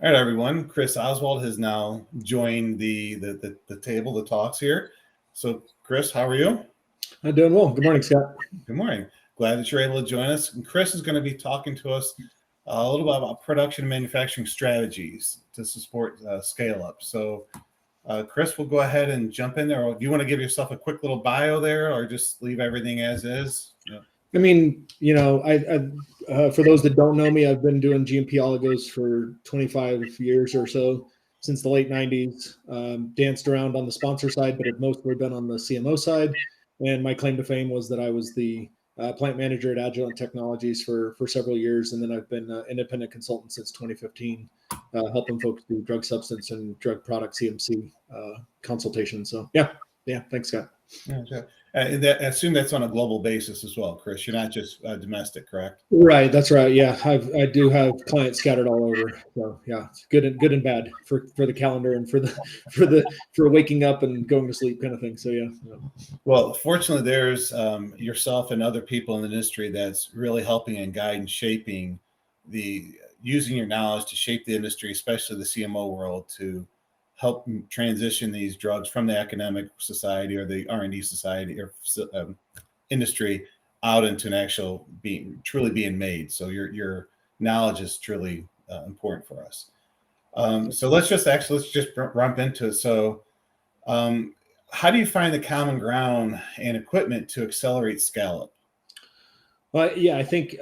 All right, everyone. Chris Oswald has now joined the table, the talks here. So, Chris, how are you? I'm doing well. Good morning, Scott. Good morning. Glad that you're able to join us. And Chris is going to be talking to us a little bit about production and manufacturing strategies to support scale up. So, Chris, we'll go ahead and jump in there. Do you want to give yourself a quick little bio there, or just leave everything as is? Yeah. I mean, for those that don't know me, I've been doing GMP oligos for 25 years or so, since the late 90s. Danced around on the sponsor side, but have mostly been on the CMO side. And my claim to fame was that I was the plant manager at Agilent Technologies for several years. And then I've been an independent consultant since 2015, helping folks do drug substance and drug product CMC consultation. So, yeah, thanks, Scott. Yeah, sure. I assume that's on a global basis as well, Chris. You're not just domestic, correct? Right, that's right. Yeah, I do have clients scattered all over. So yeah, it's good and bad for the calendar and for waking up and going to sleep kind of thing. So yeah. Well, fortunately, there's yourself and other people in the industry that's really helping and guiding, shaping using your knowledge to shape the industry, especially the CMO world, to help transition these drugs from the academic society or the R&D society or industry out into an actual truly being made. So your knowledge is truly important for us. So let's just jump into it. So how do you find the common ground and equipment to accelerate scale-up? Well, yeah, I think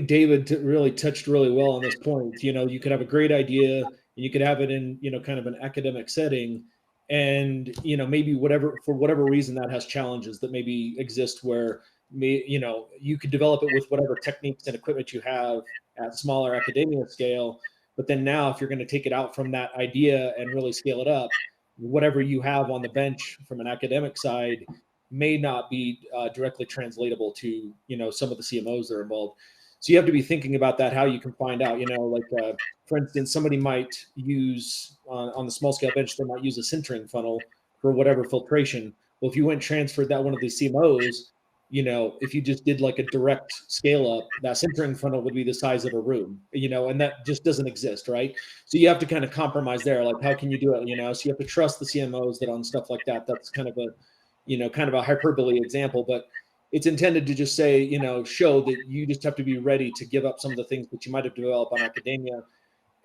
David really touched really well on this point. You could have a great idea, and you could have it in kind of an academic setting, and maybe for whatever reason that has challenges that maybe exist where you could develop it with whatever techniques and equipment you have at smaller academia scale, but then now if you're going to take it out from that idea and really scale it up, whatever you have on the bench from an academic side may not be directly translatable to some of the CMOs that are involved. So you have to be thinking about that, how you can find out, for instance, somebody might use on the small scale bench, they might use a sintering funnel for whatever filtration. Well, if you went and transferred that one of these CMOs, if you just did like a direct scale up, that sintering funnel would be the size of a room, and that just doesn't exist, right? So you have to kind of compromise there. Like, how can you do it? So you have to trust the CMOs that on stuff like that. That's kind of a hyperbole example, but it's intended to just say, show that you just have to be ready to give up some of the things that you might have developed on academia.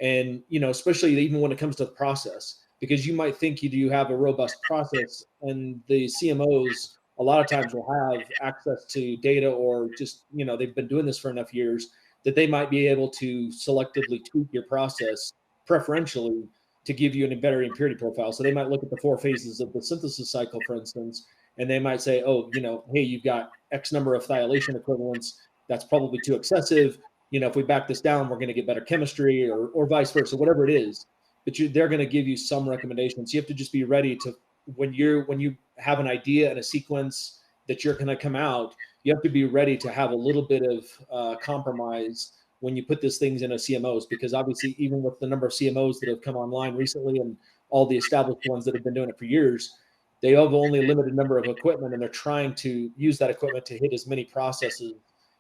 And, especially even when it comes to the process, because you might think you do have a robust process, and the CMOs a lot of times will have access to data, or just, they've been doing this for enough years that they might be able to selectively tweak your process preferentially to give you a better impurity profile. So they might look at the 4 phases of the synthesis cycle, for instance, and they might say, oh, hey, you've got X number of thiolation equivalents. That's probably too excessive. If we back this down, we're going to get better chemistry, or vice versa, whatever it is. But they're going to give you some recommendations. You have to just be ready to, when you have an idea and a sequence that you're going to come out, you have to be ready to have a little bit of compromise when you put these things in a CMOs, because obviously even with the number of CMOs that have come online recently and all the established ones that have been doing it for years, they have only a limited number of equipment, and they're trying to use that equipment to hit as many processes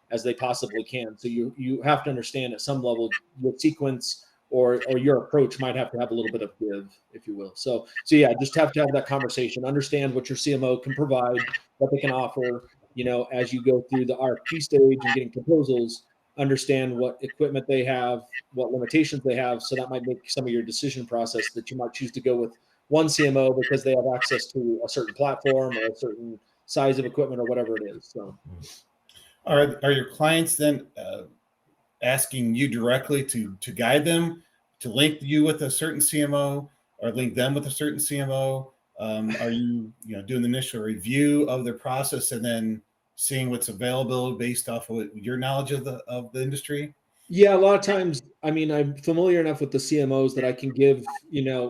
as they possibly can. So you have to understand at some level your sequence or your approach might have to have a little bit of give, if you will. So yeah, just have to have that conversation, understand what your CMO can provide, what they can offer, as you go through the RFP stage and getting proposals, understand what equipment they have, what limitations they have. So that might make some of your decision process that you might choose to go with one CMO because they have access to a certain platform or a certain size of equipment or whatever it is. So, are your clients then asking you directly to guide them, to link you with a certain CMO, or link them with a certain CMO? Are you doing the initial review of their process and then seeing what's available based off of your knowledge of the industry? Yeah, a lot of times, I'm familiar enough with the CMOs that I can give,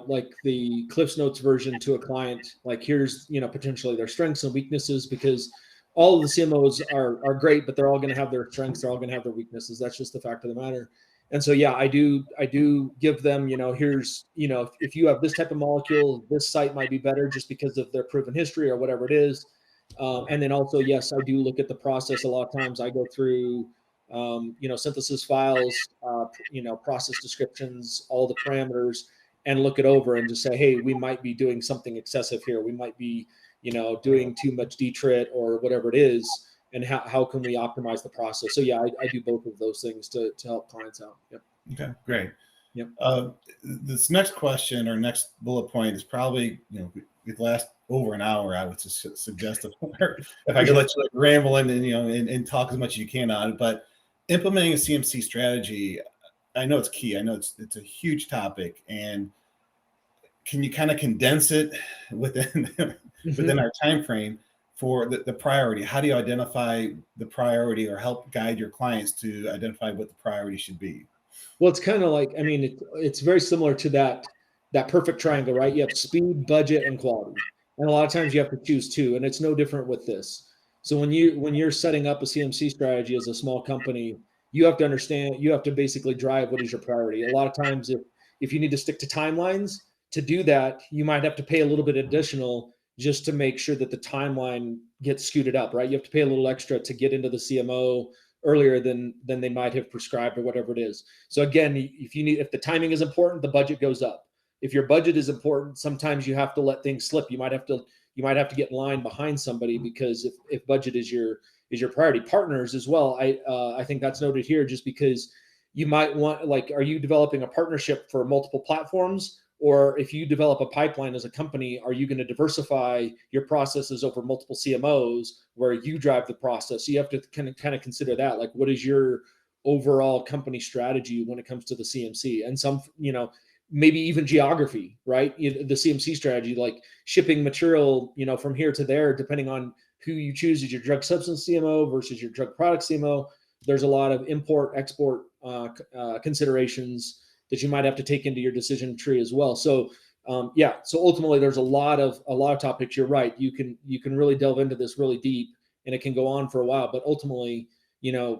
like the Cliff's Notes version to a client. Like, here's, potentially their strengths and weaknesses, because all of the CMOs are great, but they're all going to have their strengths. They're all going to have their weaknesses. That's just the fact of the matter. And so, yeah, I do give them, here's, if you have this type of molecule, this site might be better just because of their proven history or whatever it is. And then also, yes, I do look at the process. A lot of times I go through synthesis files, process descriptions, all the parameters, and look it over and just say, hey, we might be doing something excessive here. We might be, doing too much detrit or whatever it is. And how can we optimize the process? So yeah, I do both of those things to help clients out. Yep. Okay, great. Yep. This next question or next bullet point is probably, it lasts over an hour. I would suggest if I could let you ramble and talk as much as you can on it. But implementing a CMC strategy, I know it's key. I know it's a huge topic. And can you kind of condense it within our time frame for the priority? How do you identify the priority or help guide your clients to identify what the priority should be? Well, it's kind of like, it's very similar to that perfect triangle, right? You have speed, budget, and quality. And a lot of times you have to choose two, and it's no different with this. So when you're setting up a CMC strategy as a small company, you have to understand, you have to basically drive what is your priority. A lot of times if you need to stick to timelines, to do that, you might have to pay a little bit additional just to make sure that the timeline gets scooted up, right? You have to pay a little extra to get into the CMO earlier than they might have prescribed or whatever it is. So again, if the timing is important, the budget goes up. If your budget is important, sometimes you have to let things slip. You might have to get in line behind somebody, because if budget is your priority. Partners as well. I think that's noted here, just because you might want, are you developing a partnership for multiple platforms? Or if you develop a pipeline as a company, are you going to diversify your processes over multiple CMOs where you drive the process? So you have to kind of consider that, what is your overall company strategy when it comes to the CMC, and some, maybe even geography, right? The CMC strategy, like shipping material, from here to there, depending on who you choose as your drug substance CMO versus your drug product CMO. There's a lot of import, export considerations that you might have to take into your decision tree as well. So so ultimately there's a lot of topics. You're right. You can really delve into this really deep, and it can go on for a while, but ultimately,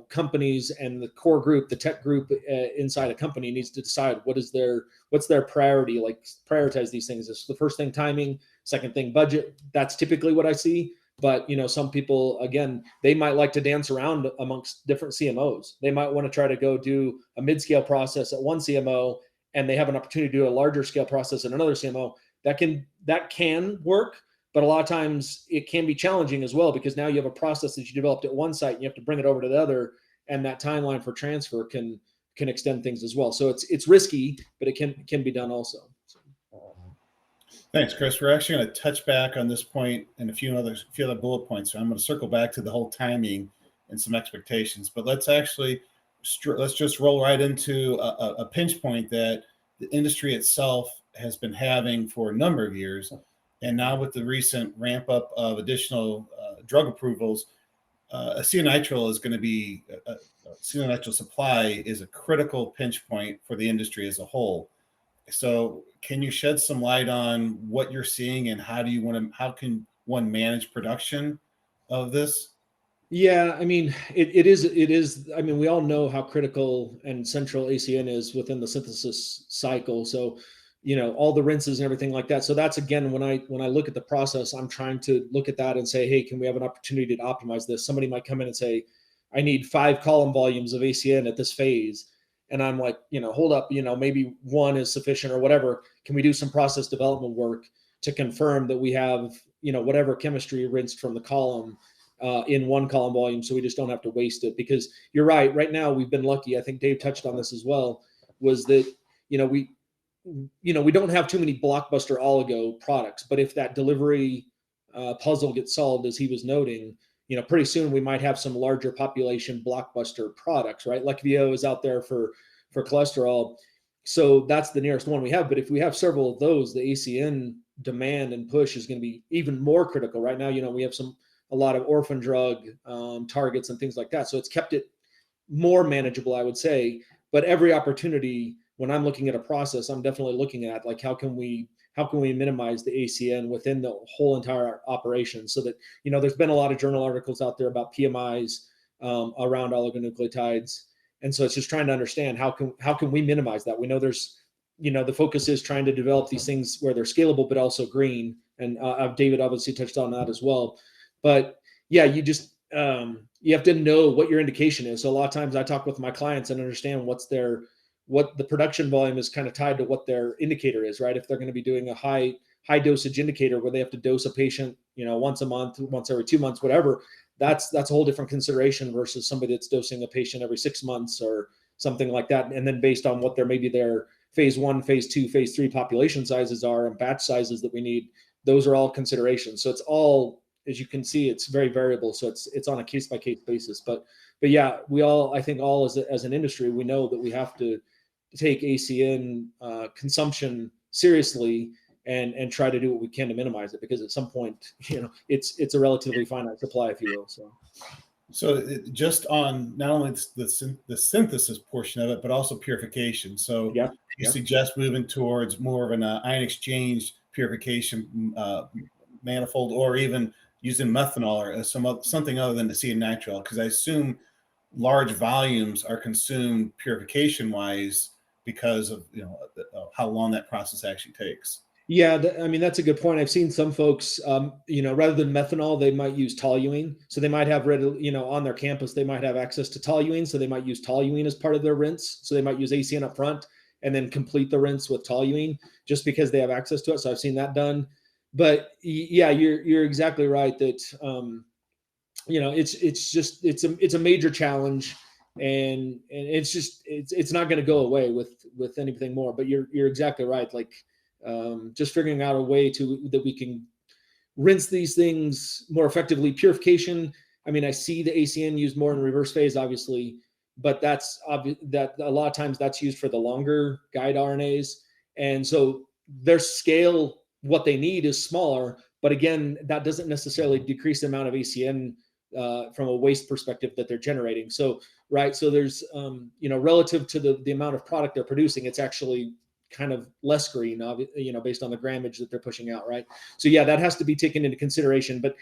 companies and the core group, the tech group inside a company needs to decide what's their priority, prioritize these things. It's the first thing, timing; second thing, budget. That's typically what I see. But, some people, again, they might like to dance around amongst different CMOs. They might want to try to go do a mid-scale process at one CMO, and they have an opportunity to do a larger scale process at another CMO. That can work, but a lot of times it can be challenging as well, because now you have a process that you developed at one site and you have to bring it over to the other, and that timeline for transfer can extend things as well. So it's risky, but it can be done also. Thanks, Chris. We're actually going to touch back on this point and a few other bullet points. So I'm going to circle back to the whole timing and some expectations. But let's just roll right into a pinch point that the industry itself has been having for a number of years. And now with the recent ramp up of additional drug approvals, acetonitrile is going to be acetonitrile supply is a critical pinch point for the industry as a whole. So can you shed some light on what you're seeing, and how can one manage production of this? Yeah, it is. We all know how critical and central ACN is within the synthesis cycle. So, all the rinses and everything like that. So that's, again, when I look at the process, I'm trying to look at that and say, hey, can we have an opportunity to optimize this? Somebody might come in and say, I need 5 column volumes of ACN at this phase. And I'm like, hold up, maybe 1 is sufficient or whatever. Can we do some process development work to confirm that we have, whatever chemistry rinsed from the column in 1 column volume, so we just don't have to waste it? Because you're right now we've been lucky. I think Dave touched on this as well, was that, we don't have too many blockbuster oligo products, but if that delivery puzzle gets solved, as he was noting, pretty soon we might have some larger population blockbuster products, right? Leqvio is out there for cholesterol. So that's the nearest one we have. But if we have several of those, the ACN demand and push is going to be even more critical. Right now, we have a lot of orphan drug targets and things like that. So it's kept it more manageable, I would say. But every opportunity, when I'm looking at a process, I'm definitely looking at, how can we minimize the ACN within the whole entire operation, so that, there's been a lot of journal articles out there about PMIs around oligonucleotides. And so it's just trying to understand how can we minimize that. We know there's, the focus is trying to develop these things where they're scalable, but also green. And David obviously touched on that as well. But yeah, you have to know what your indication is. So a lot of times I talk with my clients and understand what the production volume is kind of tied to what their indicator is, right? If they're going to be doing a high dosage indicator where they have to dose a patient, once a month, once every 2 months, whatever, that's a whole different consideration versus somebody that's dosing a patient every 6 months or something like that. And then based on what their phase 1, phase 2, phase 3 population sizes are and batch sizes that we need, those are all considerations. So it's all, as you can see, it's very variable. So it's on a case by case basis. But yeah, I think all as an industry, we know that we have to take ACN consumption seriously and try to do what we can to minimize it, because at some point, it's a relatively finite supply, if you will. So just on not only the synthesis portion of it, but also purification. So you suggest moving towards more of an ion exchange purification manifold, or even using methanol or something other than the acetylnitrile, because I assume large volumes are consumed purification wise because of how long that process actually takes. Yeah, I mean, that's a good point. I've seen some folks, rather than methanol, they might use toluene. So they might have on their campus, they might have access to toluene. So they might use toluene as part of their rinse. So they might use ACN up front and then complete the rinse with toluene just because they have access to it. So I've seen that done. But yeah, you're exactly right that, it's a major challenge, and it's not going to go away with anything more. But you're exactly right. Like, just figuring out a way that we can rinse these things more effectively. Purification, I mean, I see the ACN used more in reverse phase, obviously, but that's obvious that a lot of times that's used for the longer guide RNAs. And so their scale, what they need is smaller, but again, that doesn't necessarily decrease the amount of ACN from a waste perspective that they're generating. So, right. So there's, relative to the amount of product they're producing, it's actually kind of less green, based on the grammage that they're pushing out, right? So yeah, that has to be taken into consideration. But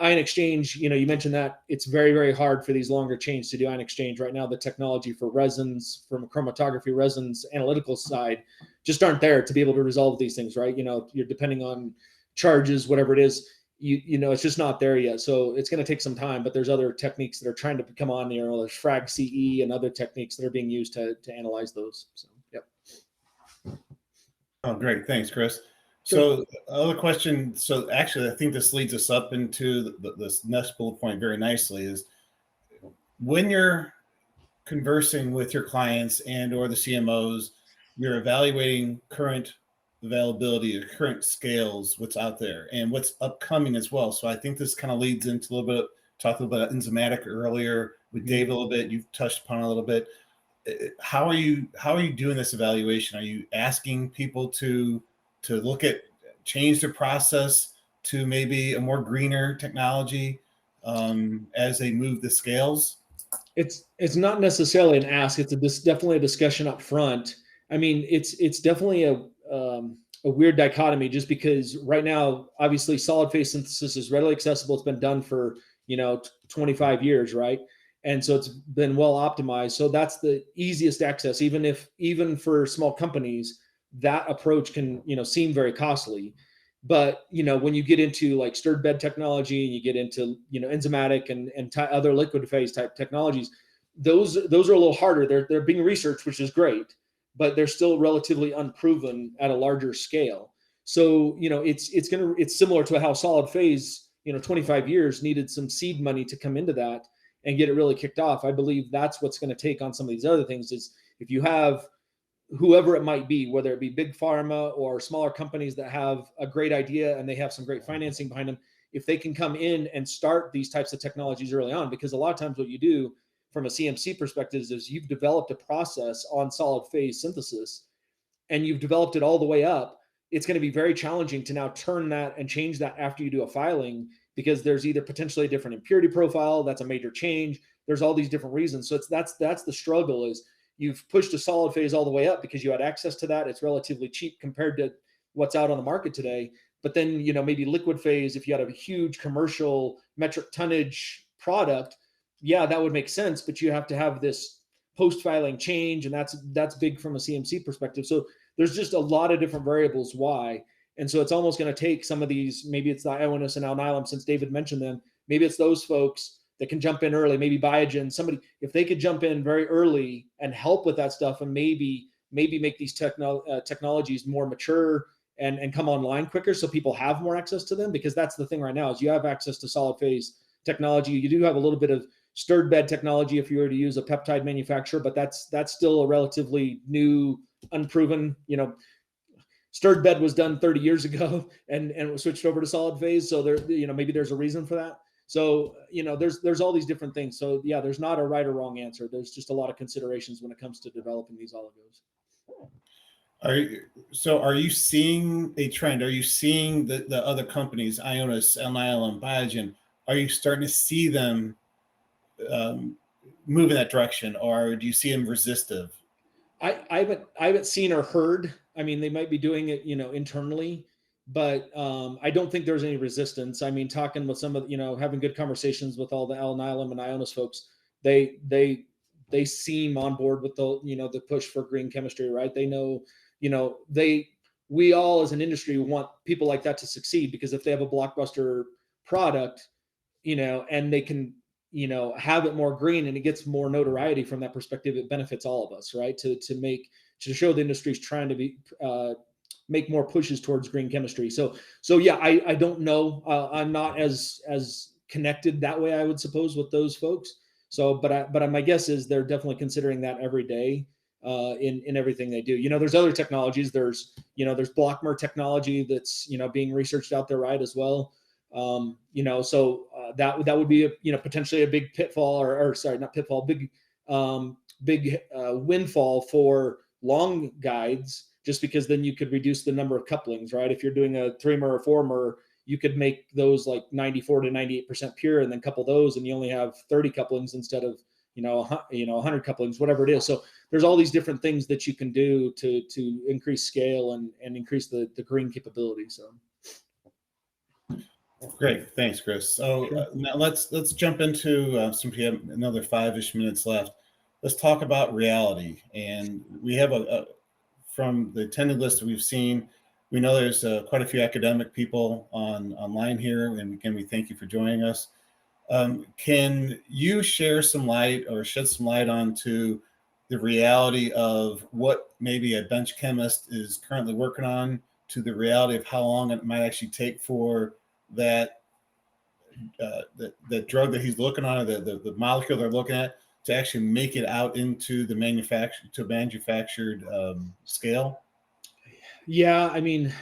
ion exchange, you mentioned that it's very, very hard for these longer chains to do ion exchange right now. The technology for resins, from a chromatography resins analytical side, just aren't there to be able to resolve these things, right? You're depending on charges, whatever it is. It's just not there yet. So it's going to take some time, but there's other techniques that are trying to come on there. There's frag CE and other techniques that are being used to analyze those. So, yep. Oh, great. Thanks, Chris. So other question. So actually, I think this leads us up into this next bullet point very nicely, is when you're conversing with your clients and or the CMOs, you're evaluating current availability or current scales, what's out there and what's upcoming as well. So I think this kind of leads into a little bit, talked a little bit about enzymatic earlier with Dave a little bit. You've touched upon it a little bit. How are you doing this evaluation? Are you asking people to look at change their process to maybe a more greener technology as they move the scales? It's not necessarily an ask. It's definitely a discussion up front. I mean, it's definitely a weird dichotomy, just because right now, obviously, solid phase synthesis is readily accessible. It's been done for 25 years, right? And so it's been well optimized. So that's the easiest access, even for small companies. That approach can seem very costly. But when you get into like stirred bed technology, and you get into enzymatic and other liquid phase type technologies, those are a little harder. They're being researched, which is great, but they're still relatively unproven at a larger scale. So it's similar to how solid phase 25 years needed some seed money to come into that and get it really kicked off. I believe that's what's going to take on some of these other things, is if you have whoever it might be, whether it be big pharma or smaller companies that have a great idea and they have some great financing behind them, if they can come in and start these types of technologies early on. Because a lot of times what you do from a CMC perspective is you've developed a process on solid phase synthesis and you've developed it all the way up. It's going to be very challenging to now turn that and change that after you do a filing, because there's either potentially a different impurity profile. That's a major change. There's all these different reasons. So that's the struggle, is you've pushed a solid phase all the way up because you had access to that. It's relatively cheap compared to what's out on the market today. But then, maybe liquid phase, if you had a huge commercial metric tonnage product, yeah, that would make sense. But you have to have this post-filing change, and that's big from a CMC perspective. So there's just a lot of different variables why. And so it's almost going to take some of these, maybe it's the Ionis and Alnylam, since David mentioned them, maybe it's those folks that can jump in early, maybe Biogen, somebody, if they could jump in very early and help with that stuff and maybe make these technologies more mature and come online quicker so people have more access to them, because that's the thing right now is you have access to solid phase technology. You do have a little bit of stirred bed technology if you were to use a peptide manufacturer, but that's still a relatively new, unproven, stirred bed was done 30 years ago and was switched over to solid phase. So there, maybe there's a reason for that. So, there's all these different things. So yeah, there's not a right or wrong answer. There's just a lot of considerations when it comes to developing these oligos. Are you seeing a trend? Are you seeing the other companies, Ionis, Alnylam, Biogen, are you starting to see them move in that direction, or do you see them resistive? I haven't seen or heard. I mean, they might be doing it, internally, but I don't think there's any resistance. I mean, talking with some of, having good conversations with all the Alnylam and Ionis folks, they seem on board with the, the push for green chemistry, right? They know, we all as an industry want people like that to succeed, because if they have a blockbuster product, and they can, have it more green and it gets more notoriety from that perspective, it benefits all of us, right? To show the industry's trying to be make more pushes towards green chemistry. So yeah, I don't know. I'm not as connected that way, I would suppose, with those folks. So, but my guess is they're definitely considering that every day in everything they do. There's other technologies. There's Blockmer technology that's being researched out there, right, as well. So that would be potentially a big pitfall, or sorry, not pitfall, big windfall for long guides, just because then you could reduce the number of couplings, right? If you're doing a 3-mer or 4-mer, you could make those like 94 to 98% pure, and then couple those, and you only have 30 couplings instead of 100 couplings, whatever it is. So there's all these different things that you can do to increase scale and increase the green capability. So. Great, thanks, Chris. So now let's jump into since we have another 5-ish minutes left. Let's talk about reality. And we have from the attended list that we've seen, we know there's quite a few academic people online here, and again, we thank you for joining us. Can you share some light or shed some light onto the reality of what maybe a bench chemist is currently working on, to the reality of how long it might actually take for that the drug that he's looking on, or the molecule they're looking at, to actually make it out into the manufactured scale? Yeah, I mean,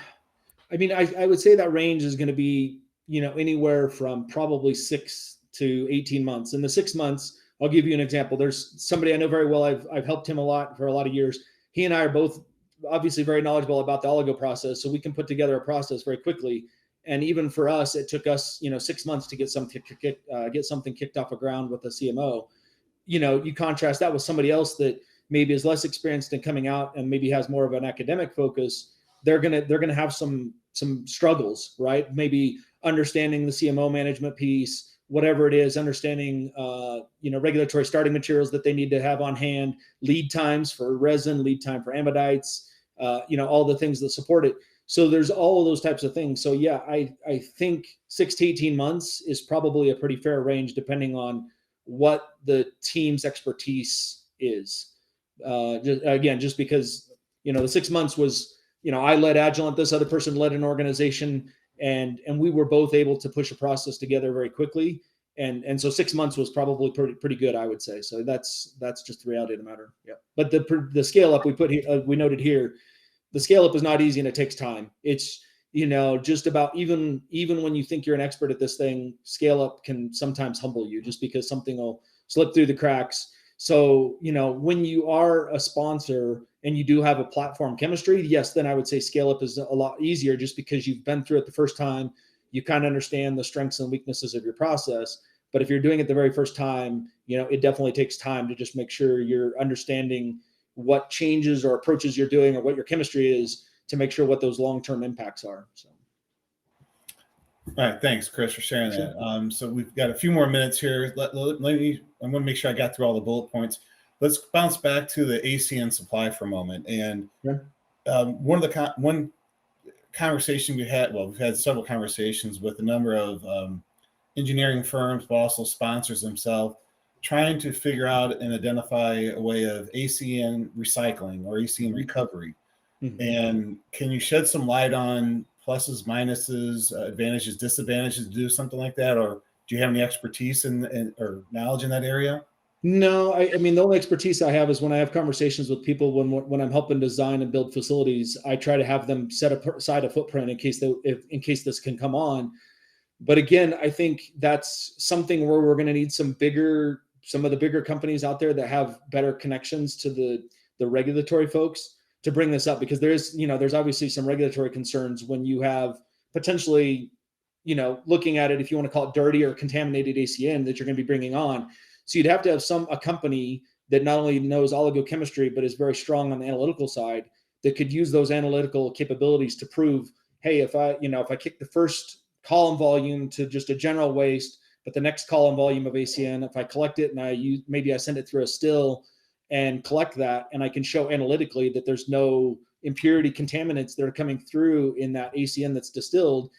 I would say that range is going to be, anywhere from probably 6 to 18 months. In the 6 months, I'll give you an example. There's somebody I know very well. I've helped him a lot for a lot of years. He and I are both obviously very knowledgeable about the oligo process, so we can put together a process very quickly. And even for us, it took us, 6 months to get something kicked off the ground with a CMO. You contrast that with somebody else that maybe is less experienced in coming out and maybe has more of an academic focus. They're gonna have some struggles, right? Maybe understanding the CMO management piece, whatever it is, understanding regulatory starting materials that they need to have on hand, lead times for resin, lead time for amidites, all the things that support it. So there's all of those types of things. So yeah, I think 6 to 18 months is probably a pretty fair range, depending on what the team's expertise is. Just because, the 6 months was, I led Agilent, this other person led an organization, and we were both able to push a process together very quickly. And so 6 months was probably pretty good, I would say. So that's just the reality of the matter. Yeah. But the scale up we put here, we noted here, the scale up is not easy and it takes time. It's, just about even when you think you're an expert at this thing, scale up can sometimes humble you, just because something will slip through the cracks. So, when you are a sponsor and you do have a platform chemistry, yes, then I would say scale up is a lot easier, just because you've been through it the first time. You kind of understand the strengths and weaknesses of your process. But if you're doing it the very first time, it definitely takes time to just make sure you're understanding what changes or approaches you're doing, or what your chemistry is, to make sure what those long-term impacts are. So. All right, thanks, Chris, for sharing that. So we've got a few more minutes here. I want to make sure I got through all the bullet points. Let's bounce back to the ACN supply for a moment. And one conversation we had, well, we've had several conversations with a number of engineering firms, but also sponsors themselves, trying to figure out and identify a way of ACN recycling or ACN recovery. Mhm. And can you shed some light on pluses, minuses, advantages, disadvantages to do something like that? Or do you have any expertise or knowledge in that area? No, I mean, the only expertise I have is when I have conversations with people when I'm helping design and build facilities, I try to have them set aside a footprint in case in case this can come on. But again, I think that's something where we're going to need some of the bigger companies out there that have better connections to the regulatory folks to bring this up, because there's obviously some regulatory concerns when you have potentially, looking at it, if you want to call it dirty or contaminated ACN that you're going to be bringing on. So you'd have to have a company that not only knows oligochemistry, but is very strong on the analytical side that could use those analytical capabilities to prove, hey, if I kick the first column volume to just a general waste, but the next column volume of ACN, if I collect it and maybe I send it through a still and collect that, and I can show analytically that there's no impurity contaminants that are coming through in that ACN that's distilled,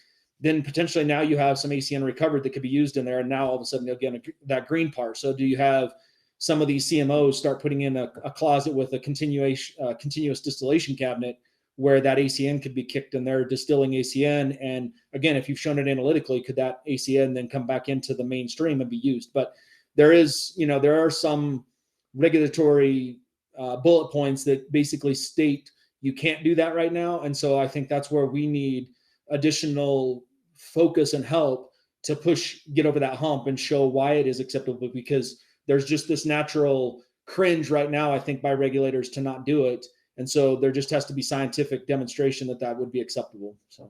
then potentially now you have some ACN recovered that could be used in there. And now all of a sudden, again, that green part. So do you have some of these CMOs start putting in a closet with a continuous distillation cabinet where that ACN could be kicked and they're distilling ACN? And again, if you've shown it analytically, could that ACN then come back into the mainstream and be used? But there are some regulatory bullet points that basically state you can't do that right now. And so I think that's where we need additional focus and help to get over that hump and show why it is acceptable, because there's just this natural cringe right now, I think, by regulators to not do it. And so there just has to be scientific demonstration that would be acceptable. So.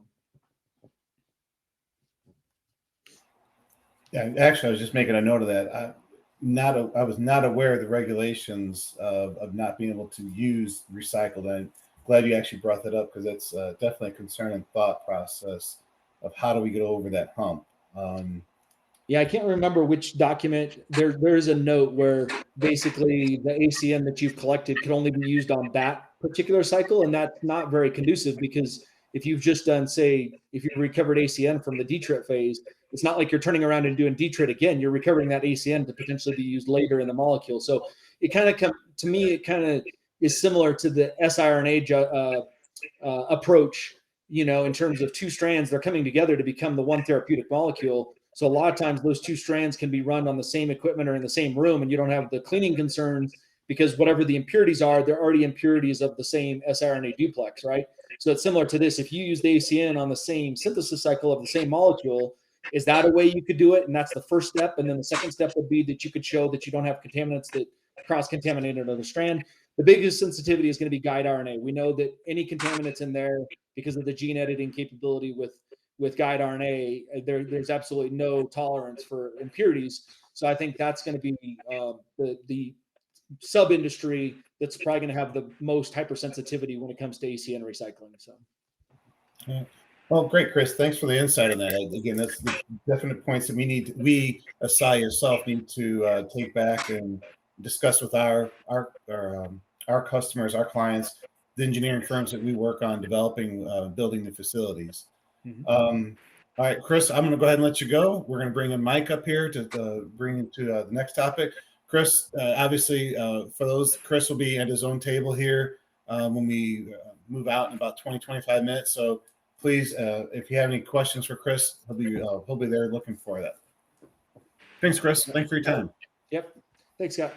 Yeah, actually, I was just making a note of that. I was not aware of the regulations of not being able to use recycled. I'm glad you actually brought that up, because that's definitely a concerning thought process of how do we get over that hump. Yeah, I can't remember which document. There's a note where basically the ACN that you've collected can only be used on that particular cycle, and that's not very conducive, because if you've just done, say, if you've recovered ACN from the detrit phase, it's not like you're turning around and doing detrit again. You're recovering that ACN to potentially be used later in the molecule. So it kind of is similar to the siRNA approach, in terms of two strands, they're coming together to become the one therapeutic molecule. So a lot of times those two strands can be run on the same equipment or in the same room, and you don't have the cleaning concerns, because whatever the impurities are, they're already impurities of the same siRNA duplex, right? So it's similar to this. If you use the ACN on the same synthesis cycle of the same molecule, is that a way you could do it? And that's the first step. And then the second step would be that you could show that you don't have contaminants that cross-contaminate another strand. The biggest sensitivity is going to be guide RNA. We know that any contaminants in there, because of the gene editing capability with guide RNA, there's absolutely no tolerance for impurities. So I think that's going to be the sub-industry that's probably going to have the most hypersensitivity when it comes to ACN recycling. So. Yeah. Well, great, Chris. Thanks for the insight on that. Again, that's the definite points that we, Asahi yourself, need to take back and discuss with our customers, our clients, the engineering firms that we work on developing, building the facilities. Mm-hmm. All right, Chris, I'm going to go ahead and let you go. We're going to bring in Mike up here to bring into the next topic. Chris, obviously, Chris will be at his own table here when we move out in about 20, 25 minutes. So please, if you have any questions for Chris, he'll be there looking for that. Thanks, Chris. Thanks for your time. Yep. Thanks, Scott.